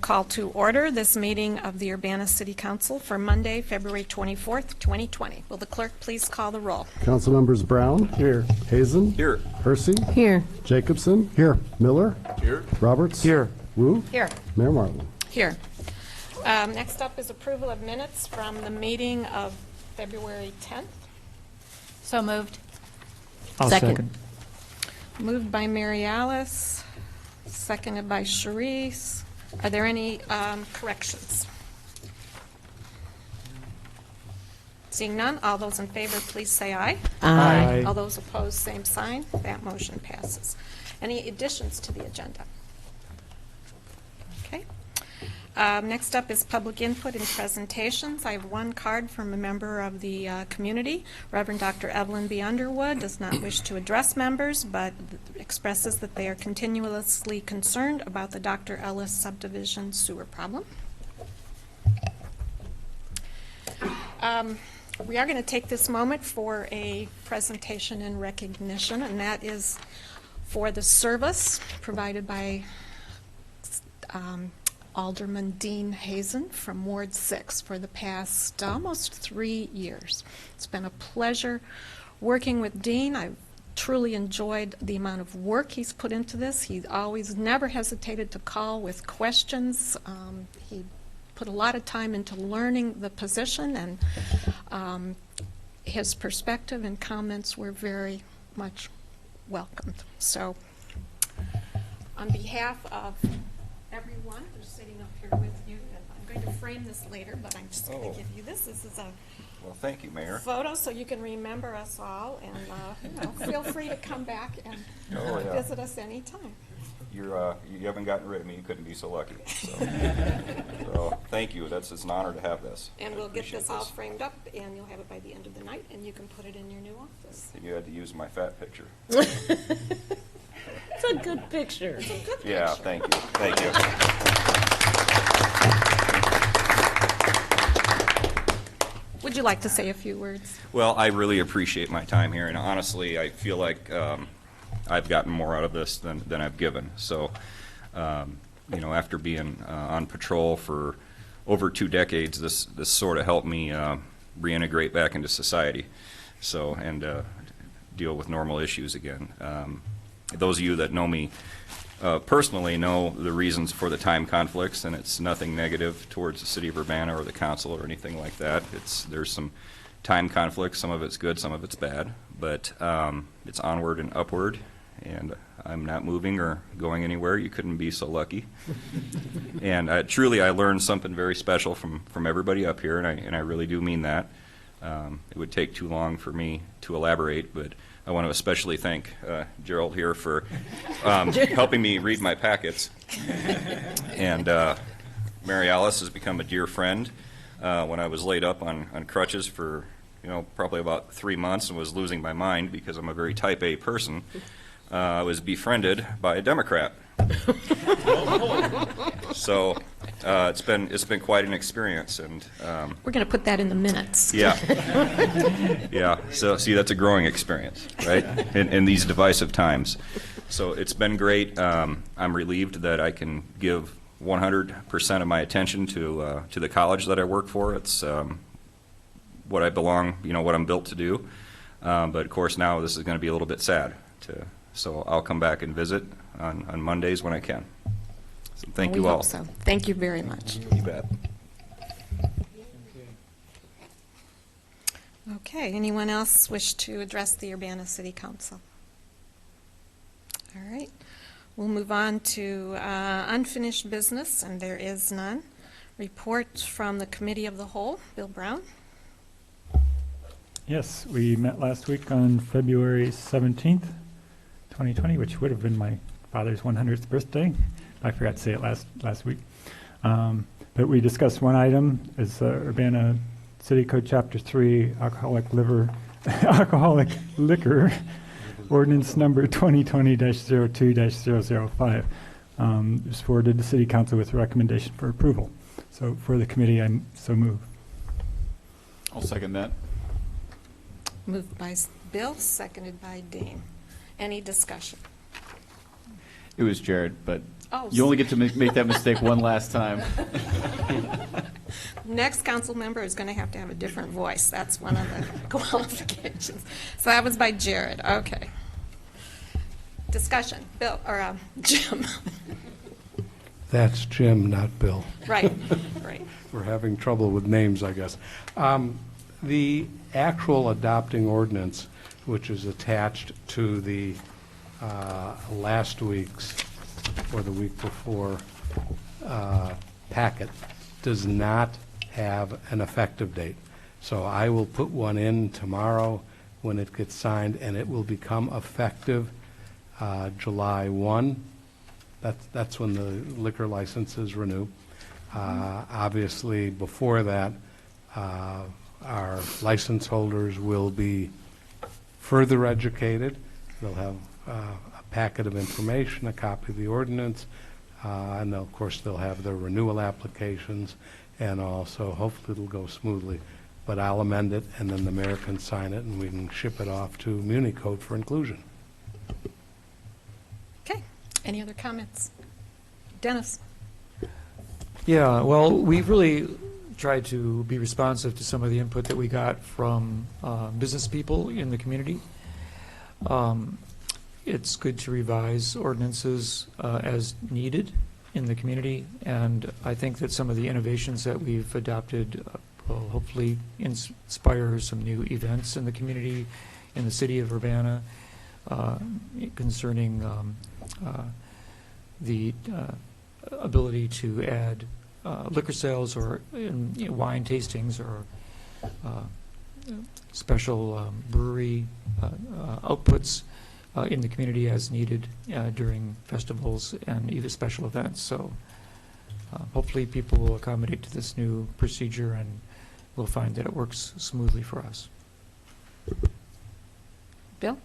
call to order this meeting of the Urbana City Council for Monday, February 24th, 2020. Will the clerk please call the roll? Council members Brown. Here. Hazen. Here. Hersey. Here. Jacobson. Here. Miller. Here. Roberts. Here. Wu. Here. Mayor Martin. Here. Next up is approval of minutes from the meeting of February 10th. So moved. I'll second. Moved by Mary Alice, seconded by Charisse. Are there any corrections? Seeing none, all those in favor, please say aye. Aye. All those opposed, same sign. That motion passes. Any additions to the agenda? Okay. Next up is public input and presentations. I have one card from a member of the community. Reverend Dr. Evelyn B. Underwood does not wish to address members, but expresses that they are continuously concerned about the Dr. Ellis subdivision sewer problem. We are going to take this moment for a presentation and recognition, and that is for the service provided by Alderman Dean Hazen from Ward 6 for the past almost 3 years. It's been a pleasure working with Dean. I've truly enjoyed the amount of work he's put into this. He always never hesitated to call with questions. He put a lot of time into learning the position, and his perspective and comments were very much welcomed. So on behalf of everyone who's sitting up here with you, and I'm going to frame this later, but I'm just going to give you this. This is a Well, thank you, Mayor. photo so you can remember us all, and feel free to come back and visit us anytime. You haven't gotten rid of me. You couldn't be so lucky. So thank you. It's an honor to have this. And we'll get Appreciate this all framed up, and you'll have it by the end of the night, and you can put it in your new office. You had to use my fat picture. It's a good picture. It's a good Yeah, picture. thank you. Thank you. Would you like to say a few words? Well, I really appreciate my time here, and honestly, I feel like I've gotten more out of this than I've given. So, after being on patrol for over 2 decades, this sort of helped me reintegrate back into society. So, and deal with normal issues again. Those of you that know me personally know the reasons for the time conflicts, and it's nothing negative towards the city of Urbana or the council or anything like that. There's some time conflicts. Some of it's good, some of it's bad, but it's onward and upward, and I'm not moving or going anywhere. You couldn't be so lucky. And truly, I learned something very special from everybody up here, and I really do mean that. It would take too long for me to elaborate, but I want to especially thank Gerald here for helping me read my packets. And Mary Alice has become a dear friend. When I was laid up on crutches for probably about 3 months and was losing my mind because I'm a very type A person, I was befriended by a Democrat. So it's been quite an experience, and We're going to put that in the minutes. yeah, yeah. So see, that's a growing experience, right? In these divisive times. So it's been great. I'm relieved that I can give 100% of my attention to the college that I work for. It's what I belong, what I'm built to do. But of course, now this is going to be a little bit sad. So I'll come back and visit on Mondays when I can. So thank you We all. hope so. Thank you very much. You bet. Okay, anyone else wish to address the Urbana City Council? All right, we'll move on to unfinished business, and there is none. Report from the Committee of the Whole. Bill Brown. Yes, we met last week on February 17th, 2020, which would have been my father's 100th birthday. I forgot to say it last week. But we discussed one item is Urbana City Code Chapter 3, alcoholic liquor, Ordinance number 2020-02-005. It was forwarded to City Council with a recommendation for approval. So for the committee, I so move. I'll second that. Moved by Bill, seconded by Dean. Any discussion? It was Jared, but Oh, You only get to make that mistake one last time. next council member is going to have a different voice. That's one of the qualifications. So that was by Jared. Okay. Discussion. Bill, or Jim. That's Jim, not Bill. Right, right. We're having trouble with names, I guess. The actual adopting ordinance, which is attached to the last week's or the week before packet, does not have an effective date. So I will put one in tomorrow when it gets signed, and it will become effective July 1. That's when the liquor licenses renew. Obviously, before that, our license holders will be further educated. They'll have a packet of information, a copy of the ordinance, and of course they'll have their renewal applications, and also hopefully it'll go smoothly. But I'll amend it, and then the mayor can sign it, and we can ship it off to Muni Code for inclusion. Okay. Any other comments? Dennis? Yeah, well, we've really tried to be responsive to some of the input that we got from business people in the community. It's good to revise ordinances as needed in the community, and I think that some of the innovations that we've adopted will hopefully inspire some new events in the community, in the city of Urbana, concerning the ability to add liquor sales or wine tastings or special brewery outputs in the community as needed during festivals and even special events. So hopefully people will accommodate to this new procedure, and we'll find that it works smoothly for us. Bill?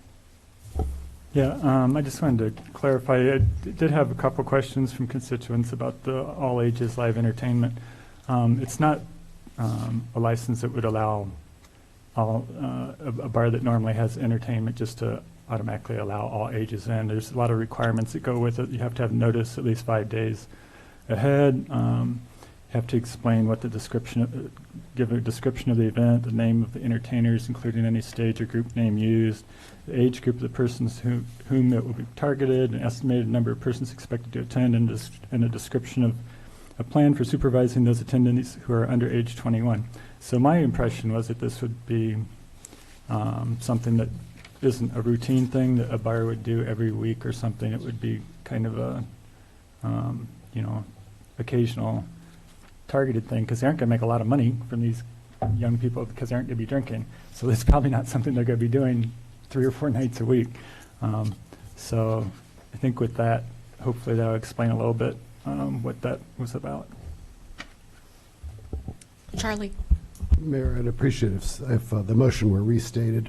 Yeah, I just wanted to clarify. I did have a couple questions from constituents about the all ages live entertainment. It's not a license that would allow a bar that normally has entertainment just to automatically allow all ages in. There's a lot of requirements that go with it. You have to have notice at least 5 days ahead. You have to explain what the description, give a description of the event, the name of the entertainers, including any stage or group name used, the age group of the persons whom it will be targeted, an estimated number of persons expected to attend, and a description of a plan for supervising those attendees who are under age 21. So my impression was that this would be something that isn't a routine thing that a bar would do every week or something. It would be kind of a, occasional targeted thing, because they aren't going to make a lot of money from these young people because they aren't going to be drinking. So it's probably not something they're going to be doing 3 or 4 nights a week. So I think with that, hopefully that'll explain a little bit what that was about. Charlie? Mayor, I'd appreciate if the motion were restated,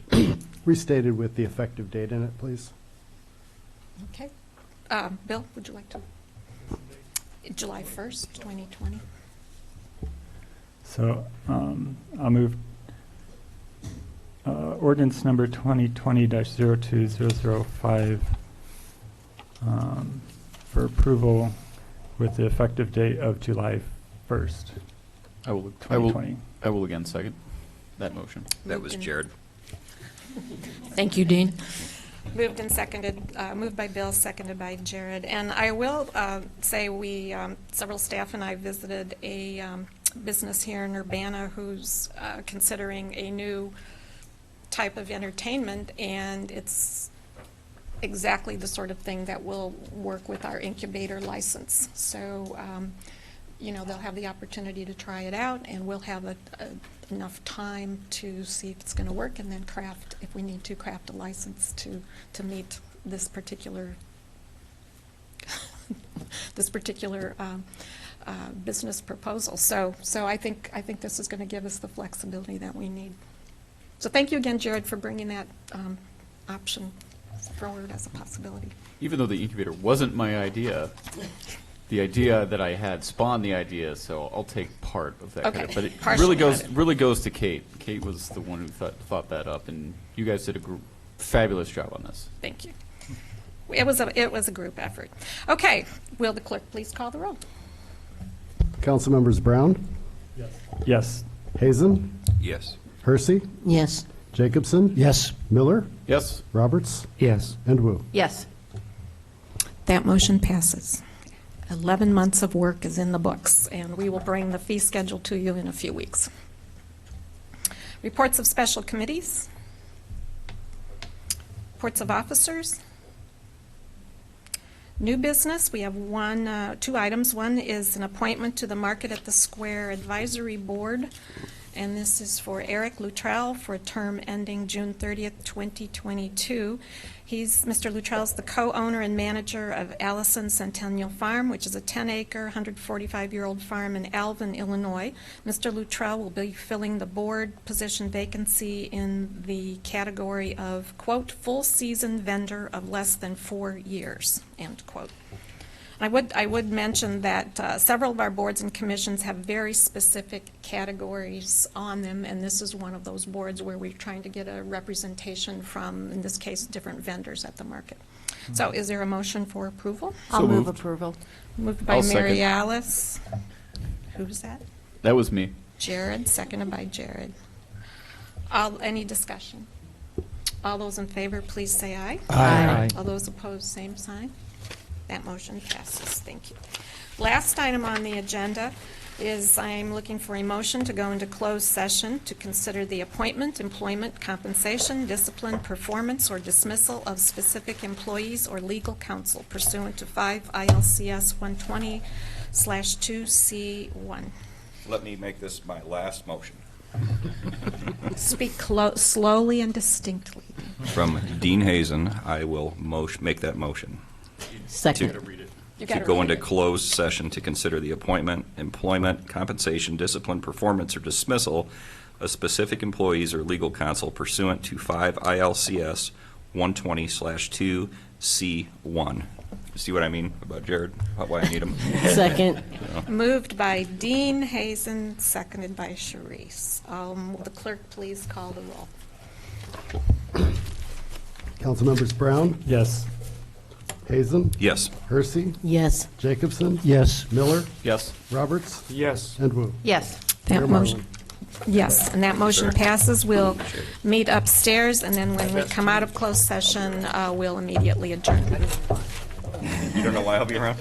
restated with the effective date in it, please. Okay. Bill, would you like to? July 1st, 2020. So I'll move ordinance number 2020-02005 for approval with the effective date of July 1st, 2020. I will again second that motion. That was Jared. Thank you, Dean. Moved and seconded, moved by Bill, seconded by Jared. And I will say we, several staff and I visited a business here in Urbana who's considering a new type of entertainment, and it's exactly the sort of thing that will work with our incubator license. So, they'll have the opportunity to try it out, and we'll have enough time to see if it's going to work, and then craft, if we need to, craft a license to meet this particular business proposal. So I think this is going to give us the flexibility that we need. So thank you again, Jared, for bringing that option forward as a possibility. Even though the incubator wasn't my idea, the idea that I had spawned the idea, so I'll take part of that credit. But it really goes to Kate. Kate was the one who thought that up, and you guys did a fabulous job on this. Thank you. It was a group effort. Okay, will the clerk please call the roll? Councilmembers Brown, Yes. Hazen, Yes. Hersey, Yes. Jacobson, Yes. Miller, Yes. Roberts, Yes. and Wu. Yes. That motion passes. 11 months of work is in the books, and we will bring the fee schedule to you in a few weeks. Reports of special committees. Reports of officers. New business, we have two items. One is an appointment to the Market at the Square Advisory Board, and this is for Eric Luttrell for a term ending June 30th, 2022. Mr. Luttrell's the co-owner and manager of Allison Centennial Farm, which is a 10-acre, 145-year-old farm in Alvin, Illinois. Mr. Luttrell will be filling the board position vacancy in the category of, quote, full-season vendor of less than 4 years, end quote. I would mention that several of our boards and commissions have very specific categories on them, and this is one of those boards where we're trying to get a representation from, in this case, different vendors at the market. So is there a motion for approval? I'll move moved. approval. Moved by I'll Mary second. Alice. Who's that? That was me. Jared, seconded by Jared. Any discussion? All those in favor, please say aye. Aye. All those opposed, same sign. That motion passes. Thank you. Last item on the agenda is I'm looking for a motion to go into closed session to consider the appointment, employment, compensation, discipline, performance, or dismissal of specific employees or legal counsel pursuant to 5 ILCS 120/2C1. Let me make this my last motion. Speak slowly and distinctly. From Dean Hazen, I will make that motion. Second. You To gotta go read into it. closed session to consider the appointment, employment, compensation, discipline, performance, or dismissal of specific employees or legal counsel pursuant to 5 ILCS 120/2C1. See what I mean about Jared? Why I need him? Second. Moved by Dean Hazen, seconded by Sharice. Will the clerk please call the roll? Councilmembers Brown, Yes. Hazen, Yes. Hersey, Yes. Jacobson, Yes. Miller, Yes. Roberts, Yes. and Wu. Yes. That Mayor motion, Marlin. yes, and that motion passes. We'll meet upstairs, and then when we come out of closed session, we'll immediately adjourn. You don't know why I'll be around?